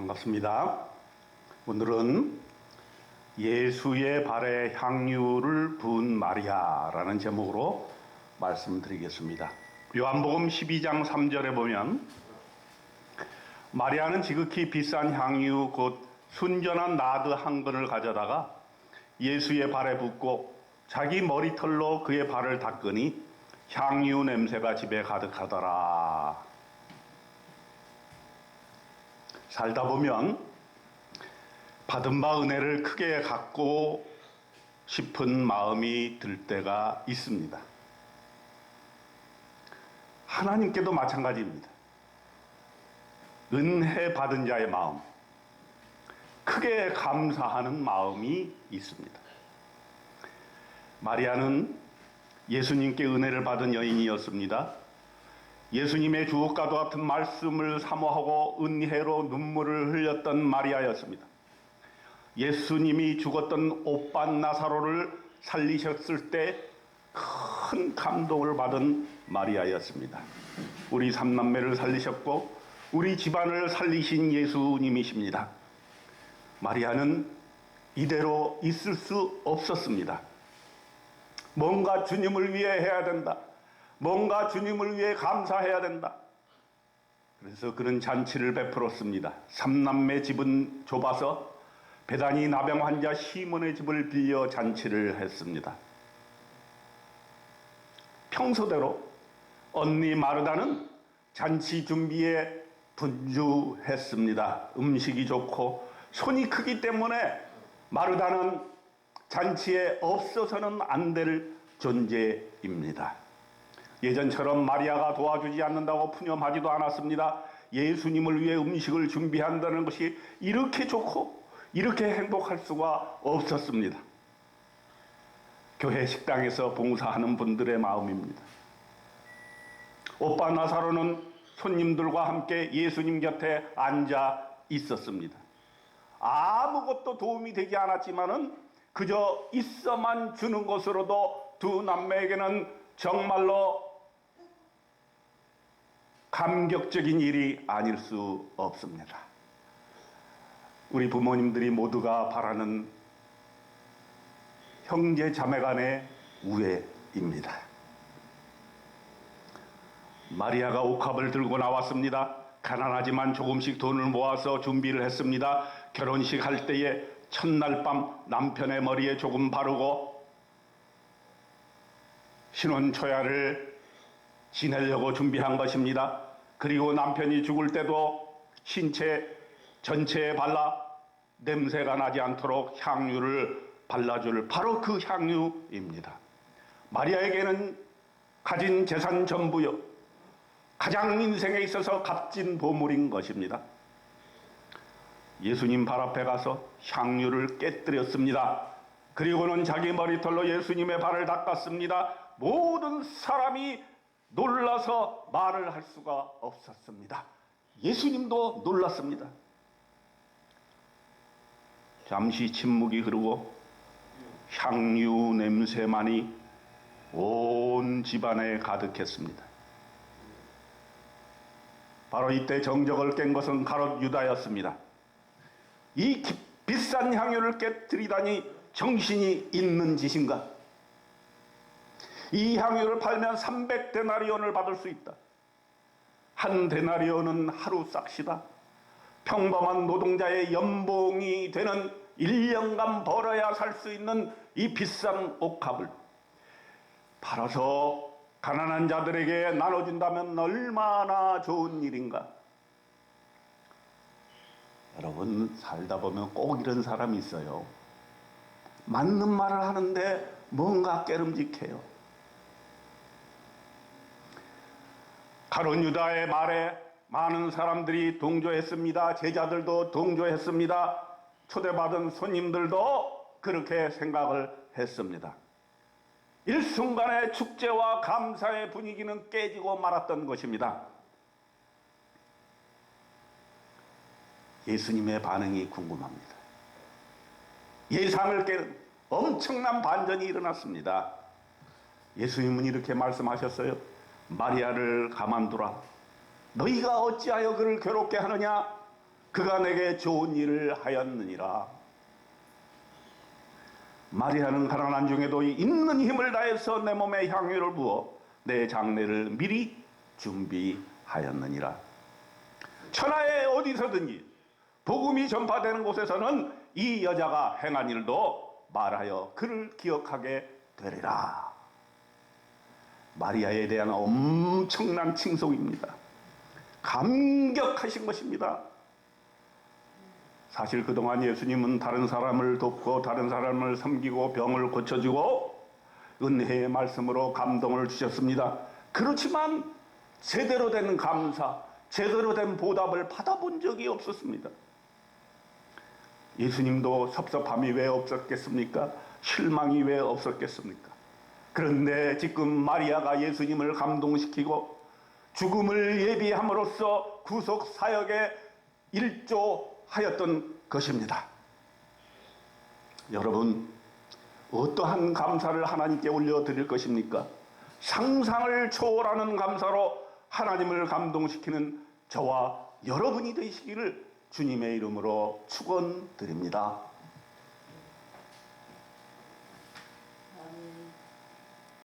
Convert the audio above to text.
반갑습니다. 오늘은 예수의 발에 향유를 부은 마리아라는 제목으로 말씀드리겠습니다. 요한복음 12장 3절에 보면 마리아는 지극히 비싼 향유 곧 순전한 나드 한 근을 가져다가 예수의 발에 붓고 자기 머리털로 그의 발을 닦으니 향유 냄새가 집에 가득하더라. 살다 보면 받은 바 은혜를 크게 갖고 싶은 마음이 들 때가 있습니다. 하나님께도 마찬가지입니다. 은혜 받은 자의 마음, 크게 감사하는 마음이 있습니다. 마리아는 예수님께 은혜를 받은 여인이었습니다. 예수님의 주옥과도 같은 말씀을 사모하고 은혜로 눈물을 흘렸던 마리아였습니다. 예수님이 죽었던 오빤 나사로를 살리셨을 때 큰 감동을 받은 마리아였습니다. 우리 삼남매를 살리셨고 우리 집안을 살리신 예수님이십니다. 마리아는 이대로 있을 수 없었습니다. 뭔가 주님을 위해 해야 된다. 뭔가 주님을 위해 감사해야 된다. 그래서 그는 잔치를 베풀었습니다. 삼남매 집은 좁아서 베다니 나병 환자 시몬의 집을 빌려 잔치를 했습니다. 평소대로 언니 마르다는 잔치 준비에 분주했습니다. 음식이 좋고 손이 크기 때문에 마르다는 잔치에 없어서는 안 될 존재입니다. 예전처럼 마리아가 도와주지 않는다고 푸념하지도 않았습니다. 예수님을 위해 음식을 준비한다는 것이 이렇게 좋고 이렇게 행복할 수가 없었습니다. 교회 식당에서 봉사하는 분들의 마음입니다. 오빠 나사로는 손님들과 함께 예수님 곁에 앉아 있었습니다. 아무것도 도움이 되지 않았지만은 그저 있어만 주는 것으로도 두 남매에게는 정말로 감격적인 일이 아닐 수 없습니다. 우리 부모님들이 모두가 바라는 형제 자매 간의 우애입니다. 마리아가 옥합을 들고 나왔습니다. 가난하지만 조금씩 돈을 모아서 준비를 했습니다. 결혼식 할 때에 첫날 밤 남편의 머리에 조금 바르고 신혼 초야를 지내려고 준비한 것입니다. 그리고 남편이 죽을 때도 신체 전체에 발라 냄새가 나지 않도록 향유를 발라줄 바로 그 향유입니다. 마리아에게는 가진 재산 전부요, 가장 인생에 있어서 값진 보물인 것입니다. 예수님 발 앞에 가서 향유를 깨뜨렸습니다. 그리고는 자기 머리털로 예수님의 발을 닦았습니다. 모든 사람이 놀라서 말을 할 수가 없었습니다. 예수님도 놀랐습니다. 잠시 침묵이 흐르고 향유 냄새만이 온 집안에 가득했습니다. 바로 이때 정적을 깬 것은 가롯 유다였습니다. 이 비싼 향유를 깨뜨리다니 정신이 있는 짓인가? 이 향유를 팔면 300데나리온을 받을 수 있다. 한 데나리온은 하루 싹시다. 평범한 노동자의 연봉이 되는 1년간 벌어야 살 수 있는 이 비싼 옥합을 팔아서 가난한 자들에게 나눠준다면 얼마나 좋은 일인가. 여러분, 살다 보면 꼭 이런 사람이 있어요. 맞는 말을 하는데 뭔가 깨름직해요. 가룟 유다의 말에 많은 사람들이 동조했습니다. 제자들도 동조했습니다. 초대받은 손님들도 그렇게 생각을 했습니다. 일순간에 축제와 감사의 분위기는 깨지고 말았던 것입니다. 예수님의 반응이 궁금합니다. 예상을 깨는 엄청난 반전이 일어났습니다. 예수님은 이렇게 말씀하셨어요. 마리아를 가만두라. 너희가 어찌하여 그를 괴롭게 하느냐? 그가 내게 좋은 일을 하였느니라. 마리아는 가난한 중에도 있는 힘을 다해서 내 몸에 향유를 부어 내 장례를 미리 준비하였느니라. 천하에 어디서든지 복음이 전파되는 곳에서는 이 여자가 행한 일도 말하여 그를 기억하게 되리라. 마리아에 대한 엄청난 칭송입니다. 감격하신 것입니다. 사실 그동안 예수님은 다른 사람을 돕고 다른 사람을 섬기고 병을 고쳐주고 은혜의 말씀으로 감동을 주셨습니다. 그렇지만 제대로 된 감사, 제대로 된 보답을 받아본 적이 없었습니다. 예수님도 섭섭함이 왜 없었겠습니까? 실망이 왜 없었겠습니까? 그런데 지금 마리아가 예수님을 감동시키고 죽음을 예비함으로써 구속 사역에 일조하였던 것입니다. 여러분, 어떠한 감사를 하나님께 올려드릴 것입니까? 상상을 초월하는 감사로 하나님을 감동시키는 저와 여러분이 되시기를 주님의 이름으로 축원드립니다.